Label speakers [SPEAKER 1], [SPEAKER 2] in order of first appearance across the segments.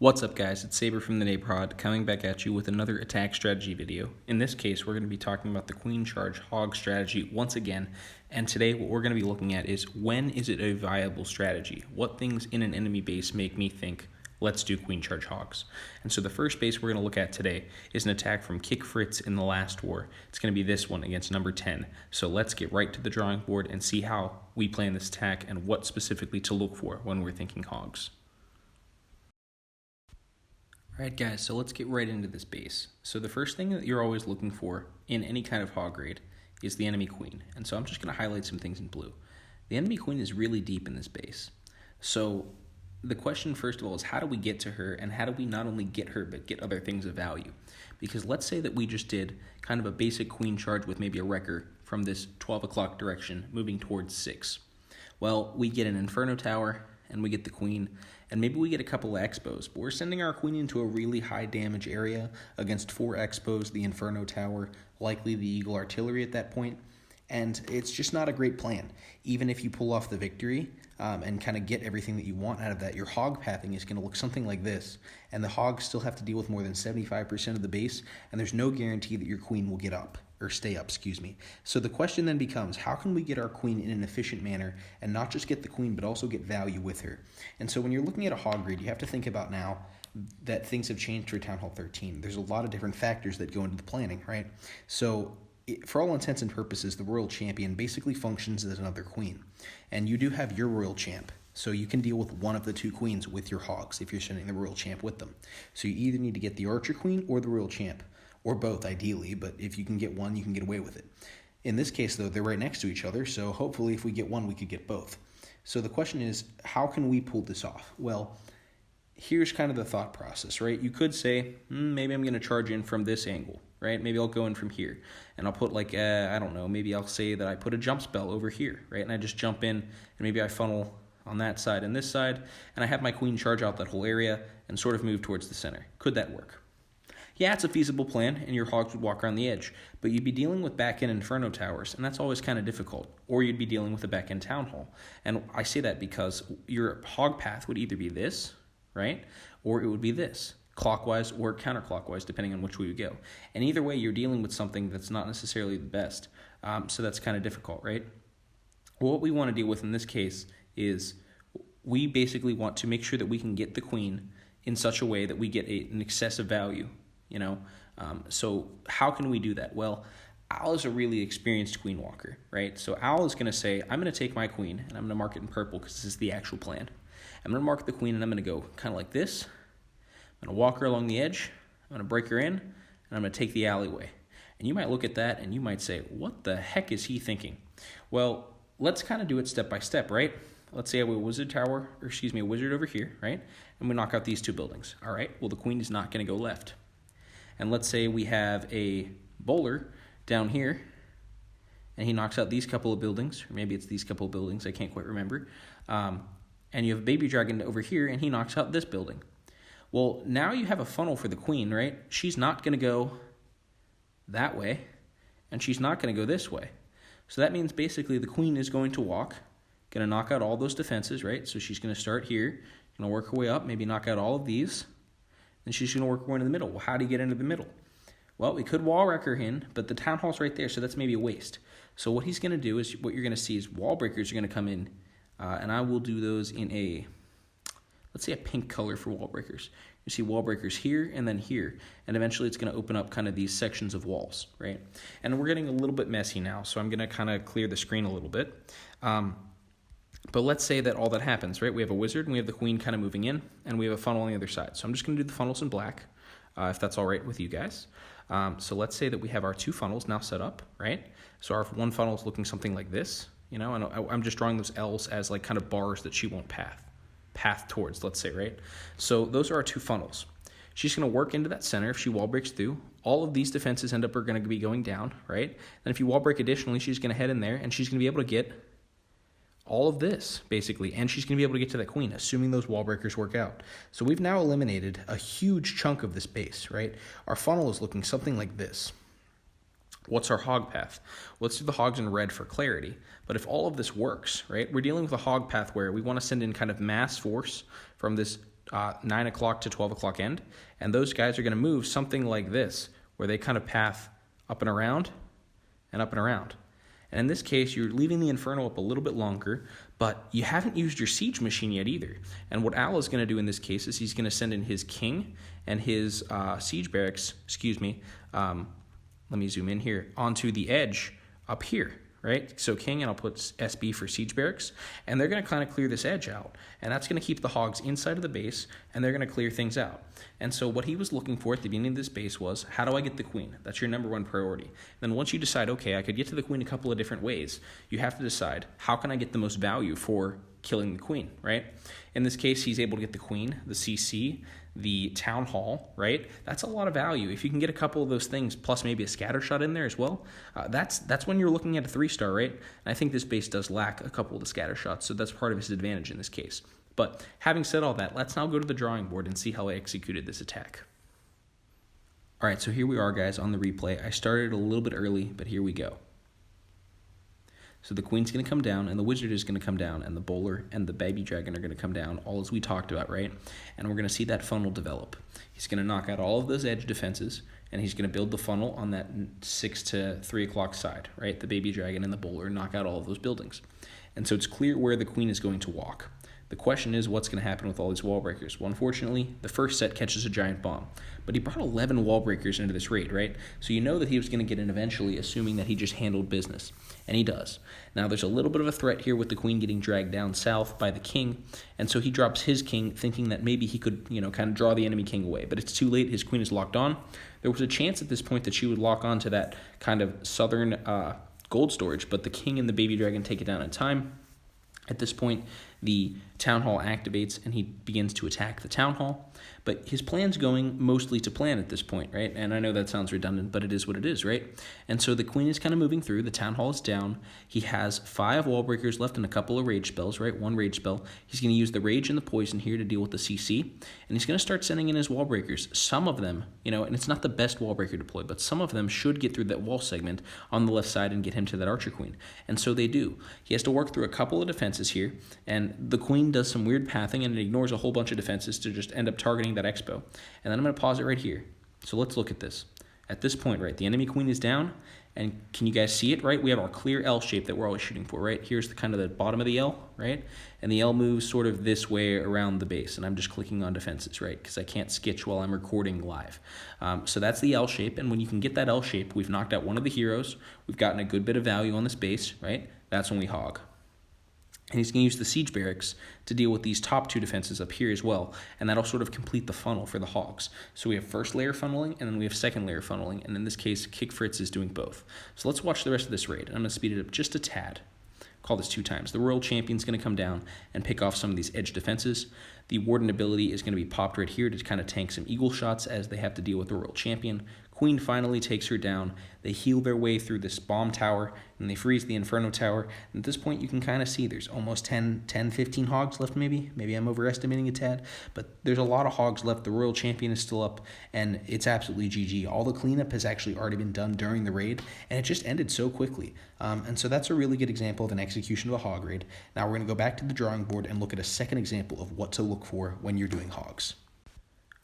[SPEAKER 1] What's up guys, it's Saber from the Neighborhod coming back at you with another attack strategy video. In this case, we're going to be talking about the queen charge hog strategy once again, and today what we're going to be looking at is when is it a viable strategy? What things in an enemy base make me think, let's do queen charge hogs? And so the first base we're going to look at today is an attack from Kick Fritz in the last war. It's going to be this one against number 10. So let's get right to the drawing board and see how we plan this attack and what specifically to look for when we're thinking hogs. Alright guys, so let's get right into this base. So the first thing that you're always looking for in any kind of hog raid is the enemy queen. And so I'm just going to highlight some things in blue. The enemy queen is really deep in this base. So the question first of all is how do we get to her, and how do we not only get her but get other things of value? Because let's say that we just did kind of a basic queen charge with maybe a wrecker from this 12 o'clock direction moving towards 6. Well, we get an Inferno Tower and we get the queen, and maybe we get a couple of expos, but we're sending our queen into a really high damage area against 4 expos, the Inferno Tower, likely the Eagle Artillery at that point, and it's just not a great plan. Even if you pull off the victory and kind of get everything that you want out of that, your hog pathing is going to look something like this, and the hogs still have to deal with more than 75% of the base, and there's no guarantee that your queen will get up. Or stay up, excuse me. So the question then becomes, how can we get our queen in an efficient manner and not just get the queen, but also get value with her? And so when you're looking at a hog raid, you have to think about now that things have changed for Town Hall 13. There's a lot of different factors that go into the planning, right? So for all intents and purposes, the royal champion basically functions as another queen. And you do have your royal champ. So you can deal with one of the 2 queens with your hogs if you're sending the royal champ with them. So you either need to get the archer queen or the royal champ. Or both, ideally, but if you can get one, you can get away with it. In this case, though, they're right next to each other, so hopefully if we get one, we could get both. So the question is, how can we pull this off? Well, here's kind of the thought process, right? You could say, maybe I'm going to charge in from this angle, right? Maybe I'll go in from here, and I'll put like, I don't know, maybe I'll say that I put a jump spell over here, right? And I just jump in, and maybe I funnel on that side and this side, and I have my queen charge out that whole area and sort of move towards the center. Could that work? Yeah, it's a feasible plan, and your hogs would walk around the edge, but you'd be dealing with back-end Inferno Towers, and that's always kind of difficult. Or you'd be dealing with a back-end Town Hall. And I say that because your hog path would either be this, right, or it would be this, clockwise or counterclockwise, depending on which way you go. And either way, you're dealing with something that's not necessarily the best, so that's kind of difficult, right? Well, what we want to deal with in this case is we basically want to make sure that we can get the queen in such a way that we get an excessive value. So how can we do that? Well, Al is a really experienced queen walker, right? So Al is going to say, I'm going to take my queen, and I'm going to mark it in purple because this is the actual plan. I'm going to mark the queen, and I'm going to go kind of like this. I'm going to walk her along the edge. I'm going to break her in, and I'm going to take the alleyway. And you might look at that, and you might say, what the heck is he thinking? Well, let's kind of do it step by step, right? Let's say I have a wizard over here, right? And we knock out these 2 buildings. All right, well, the queen is not going to go left. And let's say we have a bowler down here, and he knocks out these couple of buildings, or maybe it's these couple of buildings, I can't quite remember. And you have a baby dragon over here, and he knocks out this building. Well, now you have a funnel for the queen, right? She's not going to go that way, and she's not going to go this way. So that means basically the queen is going to walk, going to knock out all those defenses, right? So she's going to start here, going to work her way up, maybe knock out all of these. Then she's going to work her way into the middle. Well, how do you get into the middle? Well, we could wall wreck her in, but the Town Hall's right there, so that's maybe a waste. So what he's going to do is, what you're going to see is wall breakers are going to come in, and I will do those in a, let's say a pink color for wall breakers. You see wall breakers here and then here, and eventually it's going to open up kind of these sections of walls, right? And we're getting a little bit messy now, so I'm going to kind of clear the screen a little bit. But let's say that all that happens, right? We have a wizard, and we have the queen kind of moving in, and we have a funnel on the other side. So I'm just going to do the funnels in black, if that's all right with you guys. So let's say that we have our 2 funnels now set up, right? So our one funnel is looking something like this, and I'm just drawing those L's as like kind of bars that she won't path towards, let's say, right? So those are our 2 funnels. She's going to work into that center if she wall breaks through. All of these defenses are going to be going down, right? And if you wall break additionally, she's going to head in there, and she's going to be able to get all of this, basically, and she's going to be able to get to that queen, assuming those wall breakers work out. So we've now eliminated a huge chunk of this base, right? Our funnel is looking something like this. What's our hog path? Well, let's do the hogs in red for clarity. But if all of this works, right, we're dealing with a hog path where we want to send in kind of mass force from this 9 o'clock to 12 o'clock end, and those guys are going to move something like this, where they kind of path up and around and up and around. And in this case, you're leaving the Inferno up a little bit longer, but you haven't used your siege machine yet either. And what Al is going to do in this case is he's going to send in his king and his siege barracks, let me zoom in here, onto the edge up here, right? So king, and I'll put SB for siege barracks, and they're going to kind of clear this edge out. And that's going to keep the hogs inside of the base, and they're going to clear things out. And so what he was looking for at the beginning of this base was, how do I get the queen? That's your number one priority. Then once you decide, okay, I could get to the queen a couple of different ways, you have to decide, how can I get the most value for killing the queen, right? In this case, he's able to get the queen, the CC, the town hall, right? That's a lot of value. If you can get a couple of those things, plus maybe a scatter shot in there as well, that's when you're looking at a 3-star, right? And I think this base does lack a couple of the scatter shots, so that's part of his advantage in this case. But having said all that, let's now go to the drawing board and see how I executed this attack. All right, so here we are, guys, on the replay. I started a little bit early, but here we go. So the queen's going to come down, and the wizard is going to come down, and the bowler and the baby dragon are going to come down, all as we talked about, right? And we're going to see that funnel develop. He's going to knock out all of those edge defenses, and he's going to build the funnel on that 6 to 3 o'clock side, right? The baby dragon and the bowler knock out all of those buildings. And so it's clear where the queen is going to walk. The question is, what's going to happen with all these wall breakers? Well, unfortunately, the first set catches a giant bomb. But he brought 11 wall breakers into this raid, right? So you know that he was going to get in eventually, assuming that he just handled business. And he does. Now, there's a little bit of a threat here with the queen getting dragged down south by the king. And so he drops his king, thinking that maybe he could, kind of draw the enemy king away. But it's too late. His queen is locked on. There was a chance at this point that she would lock on to that kind of southern gold storage. But the king and the baby dragon take it down in time. At this point, the town hall activates and he begins to attack the town hall. But his plan's going mostly to plan at this point, right? And I know that sounds redundant, but it is what it is, right? And so the queen is kind of moving through. The town hall is down. He has 5 wall breakers left and a couple of rage spells, right? 1 rage spell. He's going to use the rage and the poison here to deal with the CC. And he's going to start sending in his wall breakers. Some of them, and it's not the best wall breaker deploy, but some of them should get through that wall segment on the left side and get him to that archer queen. And so they do. He has to work through a couple of defenses here, and the queen does some weird pathing and it ignores a whole bunch of defenses to just end up targeting that expo. And then I'm going to pause it right here. So let's look at this. At this point, right, the enemy queen is down, and can you guys see it, right? We have our clear L shape that we're always shooting for, right? Here's the kind of the bottom of the L, right? And the L moves sort of this way around the base, and I'm just clicking on defenses, right? Because I can't sketch while I'm recording live. So that's the L shape, and when you can get that L shape, we've knocked out one of the heroes, we've gotten a good bit of value on this base, right? That's when we hog. And he's going to use the siege barracks to deal with these top 2 defenses up here as well. And that'll sort of complete the funnel for the hogs. So we have first layer funneling, and then we have second layer funneling. And in this case, Kick Fritz is doing both. So let's watch the rest of this raid. I'm going to speed it up just a tad. Call this 2 times. The Royal Champion's going to come down and pick off some of these edge defenses. The Warden ability is going to be popped right here to kind of tank some eagle shots as they have to deal with the Royal Champion. Queen finally takes her down. They heal their way through this bomb tower, and they freeze the Inferno tower. And at this point, you can kind of see there's almost 15 hogs left maybe. Maybe I'm overestimating a tad, but there's a lot of hogs left. The Royal Champion is still up, and it's absolutely GG. All the cleanup has actually already been done during the raid, and it just ended so quickly. And so that's a really good example of an execution of a hog raid. Now we're going to go back to the drawing board and look at a second example of what to look for when you're doing hogs.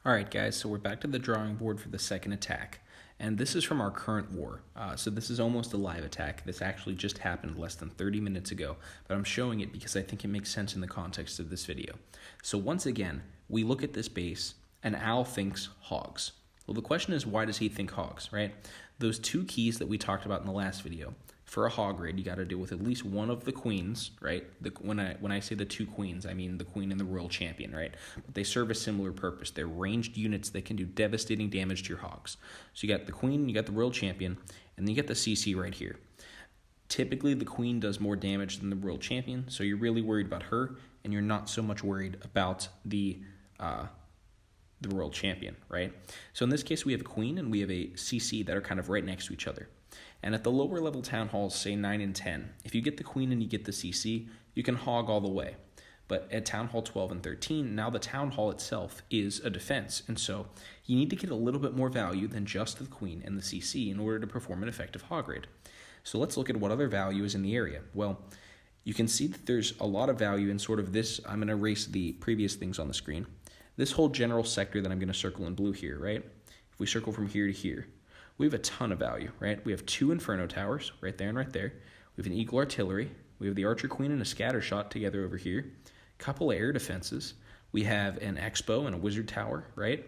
[SPEAKER 1] All right, guys, so we're back to the drawing board for the second attack. And this is from our current war. So this is almost a live attack. This actually just happened less than 30 minutes ago, but I'm showing it because I think it makes sense in the context of this video. So once again, we look at this base, and Al thinks hogs. Well, the question is, why does he think hogs, right? Those 2 keys that we talked about in the last video. For a hog raid, you got to deal with at least one of the queens, right? When I say the 2 queens, I mean the queen and the Royal Champion, right? But they serve a similar purpose. They're ranged units that can do devastating damage to your hogs. So you got the queen, you got the Royal Champion, and then you got the CC right here. Typically, the queen does more damage than the Royal Champion, so you're really worried about her, and you're not so much worried about the Royal Champion, right? So in this case, we have a queen and we have a CC that are kind of right next to each other. And at the lower level town halls, say 9 and 10, if you get the queen and you get the CC, you can hog all the way. But at town hall 12 and 13, now the town hall itself is a defense. And so you need to get a little bit more value than just the queen and the CC in order to perform an effective hog raid. So let's look at what other value is in the area. Well, you can see that there's a lot of value in sort of this. I'm going to erase the previous things on the screen. this whole general sector that I'm going to circle in blue here, right? If we circle from here to here, we have a ton of value, right? We have 2 Inferno towers right there and right there. We have an Eagle artillery. We have the Archer Queen and a scatter shot together over here. Couple of air defenses. We have an Expo and a Wizard Tower, right?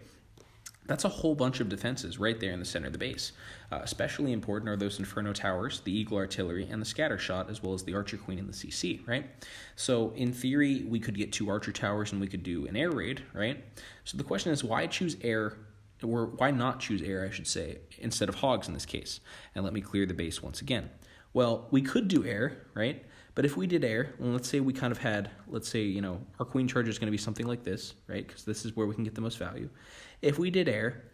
[SPEAKER 1] That's a whole bunch of defenses right there in the center of the base. Especially important are those Inferno towers, the Eagle artillery, and the scatter shot, as well as the Archer Queen and the CC, right? So in theory, we could get 2 Archer towers and we could do an air raid, right? So the question is, why choose air, or why not choose air, I should say, instead of hogs in this case? And let me clear the base once again. Well, we could do air, right? But if we did air, well, let's say we kind of had, let's say, you know, our queen charge is going to be something like this, right? Because this is where we can get the most value. If we did air,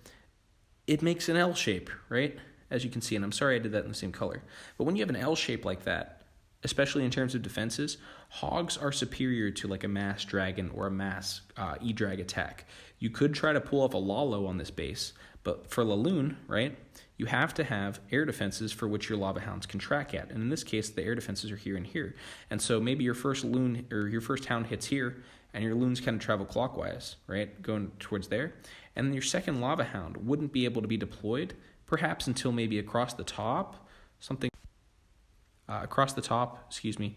[SPEAKER 1] it makes an L shape, right? As you can see, and I'm sorry I did that in the same color. But when you have an L shape like that, especially in terms of defenses, hogs are superior to like a mass dragon or a mass E-drag attack. You could try to pull off a Lalo on this base, but for Laloon, right, you have to have air defenses for which your lava hounds can track at. And in this case, the air defenses are here and here. And so maybe your first loon or your first hound hits here, and your loons kind of travel clockwise, right, going towards there. And then your second lava hound wouldn't be able to be deployed, perhaps until maybe across the top, something across the top, excuse me,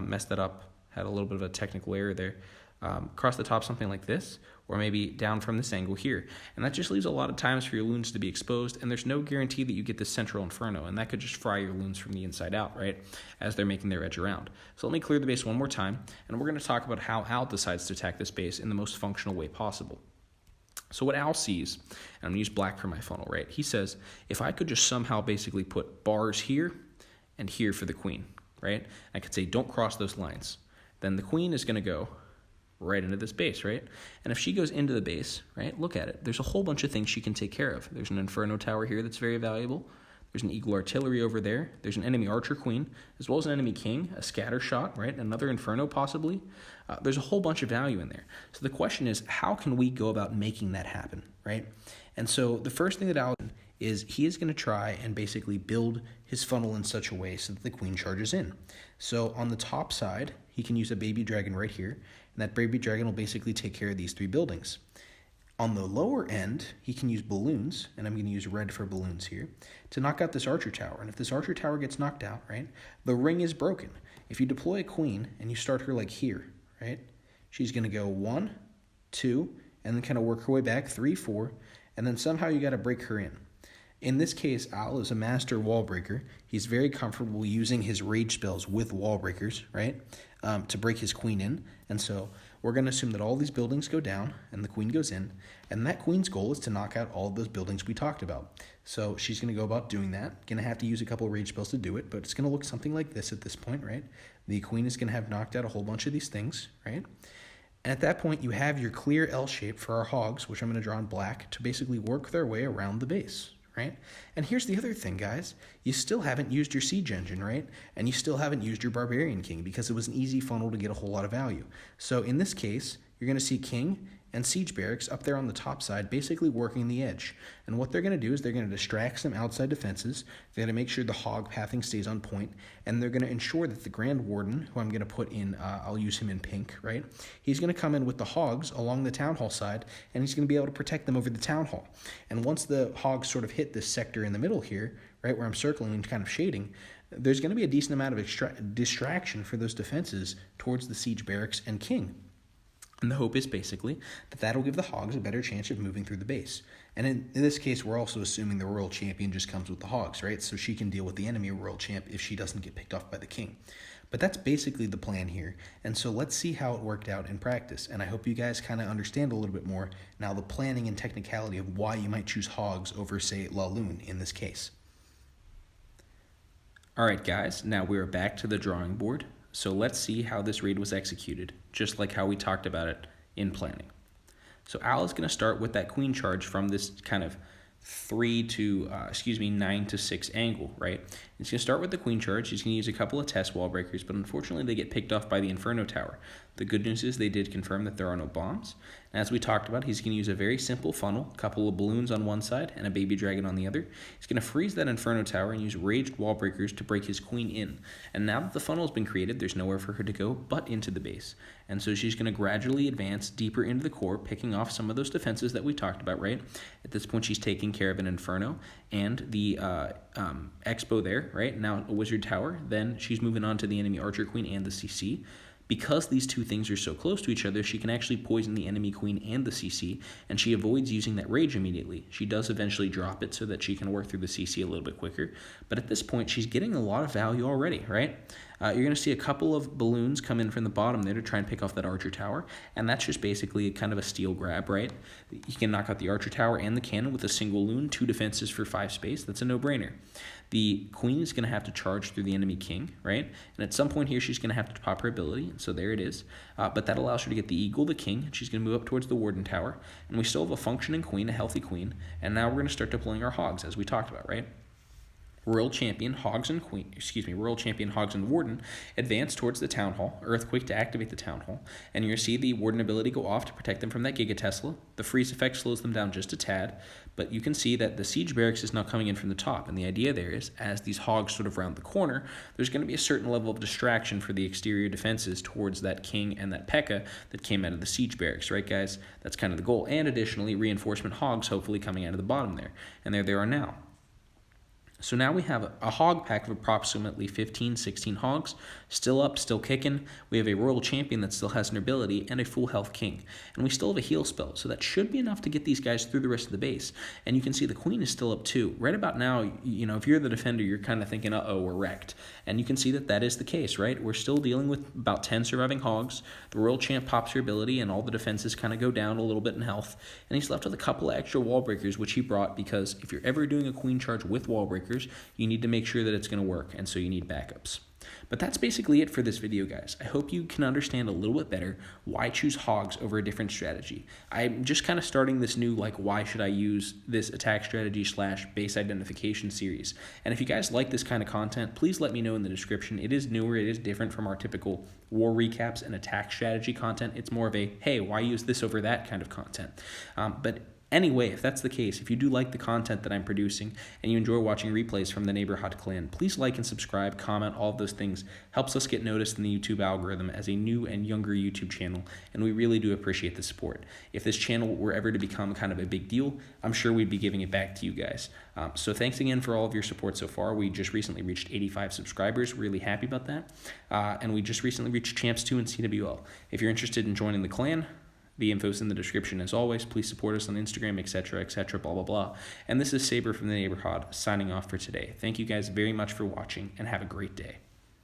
[SPEAKER 1] messed that up, had a little bit of a technical error there. Across the top, something like this, or maybe down from this angle here. And that just leaves a lot of times for your loons to be exposed, and there's no guarantee that you get this central inferno, and that could just fry your loons from the inside out, right, as they're making their edge around. So let me clear the base one more time, and we're going to talk about how Al decides to attack this base in the most functional way possible. So what Al sees, and I'm going to use black for my funnel, right, he says, if I could just somehow basically put bars here and here for the queen, right, I could say don't cross those lines, then the queen is going to go right into this base, right? And if she goes into the base, right, look at it. There's a whole bunch of things she can take care of. There's an Inferno Tower here that's very valuable. There's an Eagle Artillery over there. There's an enemy Archer Queen, as well as an enemy King, a Scatter Shot, right? Another Inferno possibly. There's a whole bunch of value in there. So the question is, how can we go about making that happen, right? And so the first thing that Al is he is going to try and basically build his funnel in such a way so that the queen charges in. So on the top side, he can use a baby dragon right here, and that baby dragon will basically take care of these 3 buildings. On the lower end, he can use balloons, and I'm going to use red for balloons here, to knock out this archer tower. And if this archer tower gets knocked out, right, the ring is broken. If you deploy a queen and you start her like here, right, she's going to go 1, 2, and then kind of work her way back, 3, 4, and then somehow you got to break her in. In this case, Al is a master wall breaker. He's very comfortable using his rage spells with wall breakers, right, to break his queen in. And so we're going to assume that all these buildings go down and the queen goes in. And that queen's goal is to knock out all of those buildings we talked about. So she's going to go about doing that. Going to have to use a couple of rage spells to do it, but it's going to look something like this at this point, right? The queen is going to have knocked out a whole bunch of these things, right? And at that point, you have your clear L shape for our hogs, which I'm going to draw in black, to basically work their way around the base. Right? And here's the other thing, guys. You still haven't used your siege engine, right? And you still haven't used your barbarian king because it was an easy funnel to get a whole lot of value. So in this case, you're going to see king and siege barracks up there on the top side basically working the edge. And what they're going to do is they're going to distract some outside defenses. They're going to make sure the hog pathing stays on point, and they're going to ensure that the Grand Warden, who I'm going to put in, I'll use him in pink, right? He's going to come in with the hogs along the town hall side, and he's going to be able to protect them over the town hall. And once the hogs sort of hit this sector in the middle here, right, where I'm circling and kind of shading, there's going to be a decent amount of distraction for those defenses towards the siege barracks and king. And the hope is basically that that'll give the hogs a better chance of moving through the base. And in this case, we're also assuming the royal champion just comes with the hogs, right? So she can deal with the enemy royal champ if she doesn't get picked off by the king. But that's basically the plan here. And so let's see how it worked out in practice. And I hope you guys kind of understand a little bit more now the planning and technicality of why you might choose hogs over, say, Laloon in this case. All right, guys, now we're back to the drawing board. So let's see how this raid was executed, just like how we talked about it in planning. So Al is going to start with that queen charge from this kind of 9 to 6 angle, right? He's going to start with the queen charge. He's going to use a couple of test wall breakers, but unfortunately they get picked off by the Inferno Tower. The good news is they did confirm that there are no bombs. As we talked about, he's going to use a very simple funnel, a couple of balloons on one side and a baby dragon on the other. He's going to freeze that Inferno Tower and use raged wall breakers to break his queen in. And now that the funnel has been created, there's nowhere for her to go but into the base. And so she's going to gradually advance deeper into the core, picking off some of those defenses that we talked about, right? At this point, she's taking care of an Inferno and the Expo there, right? Now a Wizard Tower. Then she's moving on to the enemy Archer Queen and the CC. Because these two things are so close to each other, she can actually poison the enemy queen and the CC, and she avoids using that rage immediately. She does eventually drop it so that she can work through the CC a little bit quicker, but at this point, she's getting a lot of value already, right? You're going to see a couple of balloons come in from the bottom there to try and pick off that Archer Tower, and that's just basically kind of a steal grab, right? You can knock out the Archer Tower and the cannon with a single loon, 2 defenses for 5 space. That's a no-brainer. The queen is going to have to charge through the enemy king, right? And at some point here, she's going to have to pop her ability, so there it is. But that allows her to get the eagle, the king, and she's going to move up towards the Warden Tower. And we still have a functioning queen, a healthy queen, and now we're going to start deploying our hogs, as we talked about, right? Royal Champion, Hogs and Royal Champion, Hogs and Warden advance towards the Town Hall, Earthquake to activate the Town Hall, and you're going to see the Warden ability go off to protect them from that Giga Tesla. The freeze effect slows them down just a tad, but you can see that the Siege Barracks is now coming in from the top, and the idea there is, as these Hogs sort of round the corner, there's going to be a certain level of distraction for the exterior defenses towards that King and that P.E.K.K.A. that came out of the Siege Barracks, right guys? That's kind of the goal, and additionally, reinforcement Hogs hopefully coming out of the bottom there, and there they are now. So now we have a hog pack of approximately 15, 16 hogs, still up, still kicking. We have a royal champion that still has an ability and a full health king. And we still have a heal spell, so that should be enough to get these guys through the rest of the base. And you can see the queen is still up too. Right about now, you know, if you're the defender, you're kind of thinking, uh-oh, we're wrecked. And you can see that that is the case, right? We're still dealing with about 10 surviving hogs. The royal champ pops her ability and all the defenses kind of go down a little bit in health. And he's left with a couple of extra wall breakers, which he brought because if you're ever doing a queen charge with wall breakers, you need to make sure that it's going to work, and so you need backups. But that's basically it for this video, guys. I hope you can understand a little bit better why choose hogs over a different strategy. I'm just kind of starting this new, like, why should I use this attack strategy / base identification series. And if you guys like this kind of content, please let me know in the description. It is newer, it is different from our typical war recaps and attack strategy content. It's more of a, hey, why use this over that kind of content. But anyway, if that's the case, if you do like the content that I'm producing and you enjoy watching replays from the Neighborhod clan, please like and subscribe, comment, all of those things. Helps us get noticed in the YouTube algorithm as a new and younger YouTube channel, and we really do appreciate the support. If this channel were ever to become kind of a big deal, I'm sure we'd be giving it back to you guys. So thanks again for all of your support so far. We just recently reached 85 subscribers. Really happy about that. And we just recently reached Champs 2 and CWL. If you're interested in joining the clan, the info's in the description as always. Please support us on Instagram, etc., blah, blah, blah. And this is Saber from the Neighborhood signing off for today. Thank you guys very much for watching, and have a great day.